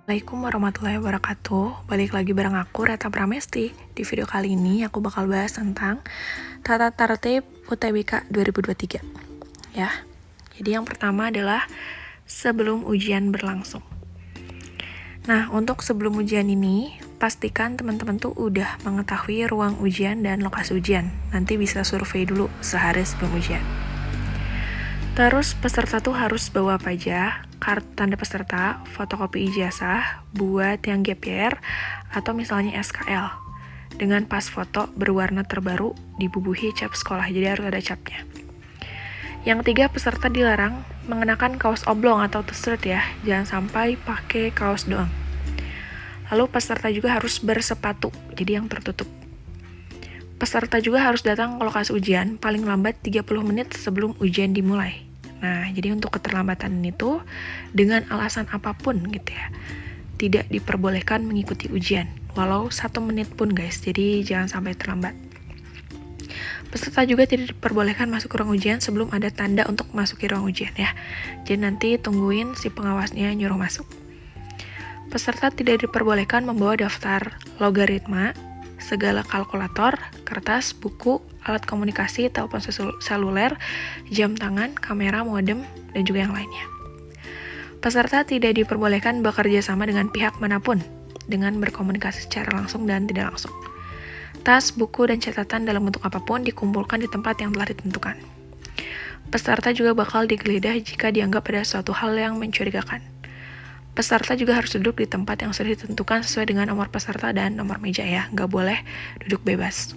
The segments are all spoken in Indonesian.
Assalamualaikum warahmatullahi wabarakatuh. Balik lagi bareng aku, Reta Pramesti. Di video kali ini aku bakal bahas tentang tata tertib UTBK 2023. Ya. Jadi yang pertama adalah sebelum ujian berlangsung. Nah, untuk sebelum ujian ini, pastikan teman-teman tuh udah mengetahui ruang ujian dan lokasi ujian. Nanti bisa survei dulu sehari sebelum ujian. Terus peserta tuh harus bawa apa aja? Kartu tanda peserta, fotokopi ijazah, buat yang gap year, atau misalnya SKL. Dengan pas foto berwarna terbaru dibubuhi cap sekolah, jadi harus ada capnya. Yang ketiga, peserta dilarang mengenakan kaos oblong atau t-shirt ya, jangan sampai pakai kaos doang. Lalu peserta juga harus bersepatu, jadi yang tertutup. Peserta juga harus datang ke lokasi ujian paling lambat 30 menit sebelum ujian dimulai. Nah, jadi untuk keterlambatan itu dengan alasan apapun gitu ya, tidak diperbolehkan mengikuti ujian, walau 1 menit pun guys, jadi jangan sampai terlambat. Peserta juga tidak diperbolehkan masuk ke ruang ujian sebelum ada tanda untuk masuki ruang ujian ya. Jadi nanti tungguin si pengawasnya nyuruh masuk. Peserta tidak diperbolehkan membawa daftar logaritma, segala kalkulator, kertas, buku, alat komunikasi, telepon seluler, jam tangan, kamera, modem, dan juga yang lainnya. Peserta tidak diperbolehkan bekerja sama dengan pihak manapun, dengan berkomunikasi secara langsung dan tidak langsung. Tas, buku, dan catatan dalam bentuk apapun dikumpulkan di tempat yang telah ditentukan. Peserta juga bakal digeledah jika dianggap ada suatu hal yang mencurigakan. Peserta juga harus duduk di tempat yang sudah ditentukan sesuai dengan nomor peserta dan nomor meja ya, nggak boleh duduk bebas.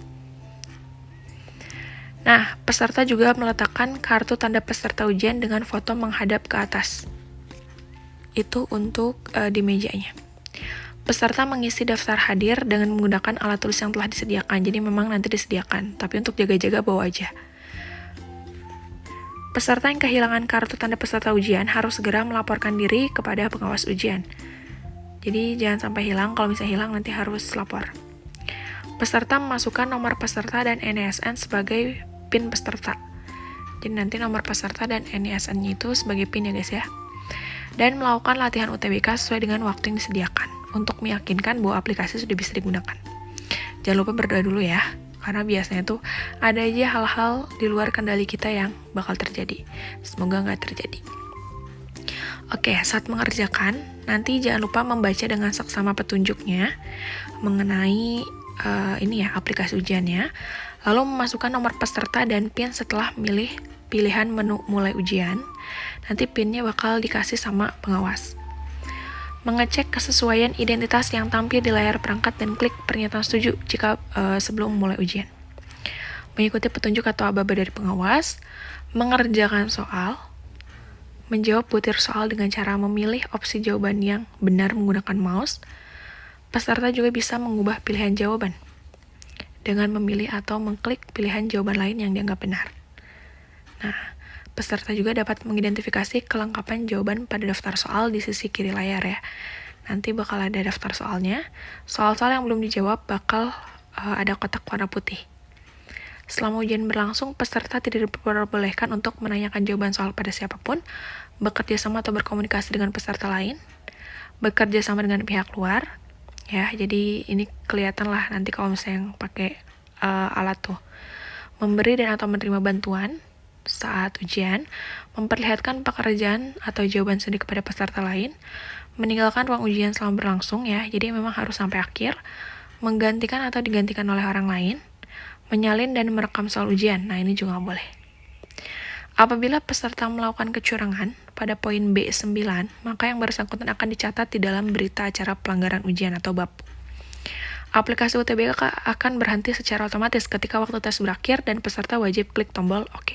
Nah, peserta juga meletakkan kartu tanda peserta ujian dengan foto menghadap ke atas. Itu untuk di mejanya. Peserta mengisi daftar hadir dengan menggunakan alat tulis yang telah disediakan, jadi memang nanti disediakan, tapi untuk jaga-jaga bawa aja. Peserta yang kehilangan kartu tanda peserta ujian harus segera melaporkan diri kepada pengawas ujian. Jadi jangan sampai hilang, kalau misalnya hilang nanti harus lapor. Peserta memasukkan nomor peserta dan NISN sebagai PIN peserta. Jadi nanti nomor peserta dan NISN-nya itu sebagai PIN ya guys ya. Dan melakukan latihan UTBK sesuai dengan waktu yang disediakan untuk meyakinkan bahwa aplikasi sudah bisa digunakan. Jangan lupa berdoa dulu ya. Karena biasanya tuh ada aja hal-hal di luar kendali kita yang bakal terjadi. Semoga nggak terjadi. Oke, saat mengerjakan, nanti jangan lupa membaca dengan seksama petunjuknya mengenai aplikasi ujiannya. Lalu memasukkan nomor peserta dan PIN setelah memilih pilihan menu mulai ujian. Nanti PIN-nya bakal dikasih sama pengawas. Mengecek kesesuaian identitas yang tampil di layar perangkat dan klik pernyataan setuju jika sebelum mulai ujian. Mengikuti petunjuk atau aba-aba dari pengawas, mengerjakan soal, menjawab butir soal dengan cara memilih opsi jawaban yang benar menggunakan mouse. Peserta juga bisa mengubah pilihan jawaban dengan memilih atau mengklik pilihan jawaban lain yang dianggap benar. Nah, peserta juga dapat mengidentifikasi kelengkapan jawaban pada daftar soal di sisi kiri layar ya. Nanti bakal ada daftar soalnya. Soal-soal yang belum dijawab bakal ada kotak warna putih. Selama ujian berlangsung, peserta tidak diperbolehkan untuk menanyakan jawaban soal pada siapapun, bekerja sama atau berkomunikasi dengan peserta lain, bekerja sama dengan pihak luar. Ya, jadi ini kelihatan lah nanti kalau misalnya yang pakai alat tuh. Memberi dan atau menerima bantuan saat ujian, memperlihatkan pekerjaan atau jawaban sendiri kepada peserta lain, meninggalkan ruang ujian selama berlangsung ya, jadi memang harus sampai akhir, menggantikan atau digantikan oleh orang lain, menyalin dan merekam soal ujian, nah ini juga nggak boleh. Apabila peserta melakukan kecurangan pada poin B9, maka yang bersangkutan akan dicatat di dalam berita acara pelanggaran ujian atau BAP. Aplikasi UTBK akan berhenti secara otomatis ketika waktu tes berakhir dan peserta wajib klik tombol OK.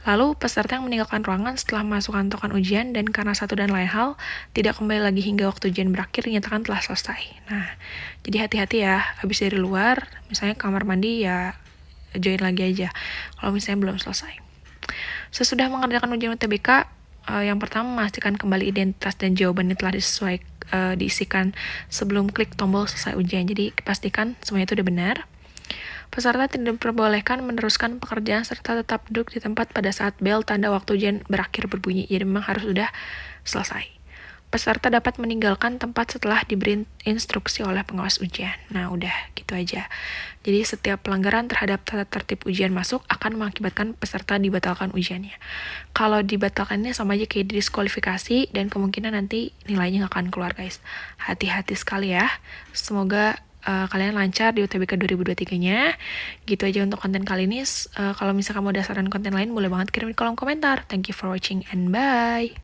Lalu, peserta yang meninggalkan ruangan setelah masuk kantongan ujian dan karena satu dan lain hal tidak kembali lagi hingga waktu ujian berakhir dinyatakan telah selesai. Nah, jadi hati-hati ya, habis dari luar, misalnya kamar mandi ya join lagi aja kalau misalnya belum selesai. Sesudah mengerjakan ujian UTBK, yang pertama memastikan kembali identitas dan jawabannya telah diisikan sebelum klik tombol selesai ujian. Jadi pastikan semuanya itu udah benar. Peserta tidak diperbolehkan meneruskan pekerjaan serta tetap duduk di tempat pada saat bel tanda waktu ujian berakhir berbunyi. Jadi memang harus sudah selesai. Peserta dapat meninggalkan tempat setelah diberi instruksi oleh pengawas ujian. Nah, udah gitu aja. Jadi setiap pelanggaran terhadap tata tertib ujian masuk akan mengakibatkan peserta dibatalkan ujiannya. Kalau dibatalkannya sama aja kayak didiskualifikasi dan kemungkinan nanti nilainya nggak akan keluar, guys. Hati-hati sekali ya. Semoga kalian lancar di UTBK 2023-nya. Gitu aja untuk konten kali ini. Kalau misalkan mau ada saran konten lain, boleh banget kirim di kolom komentar. Thank you for watching and bye.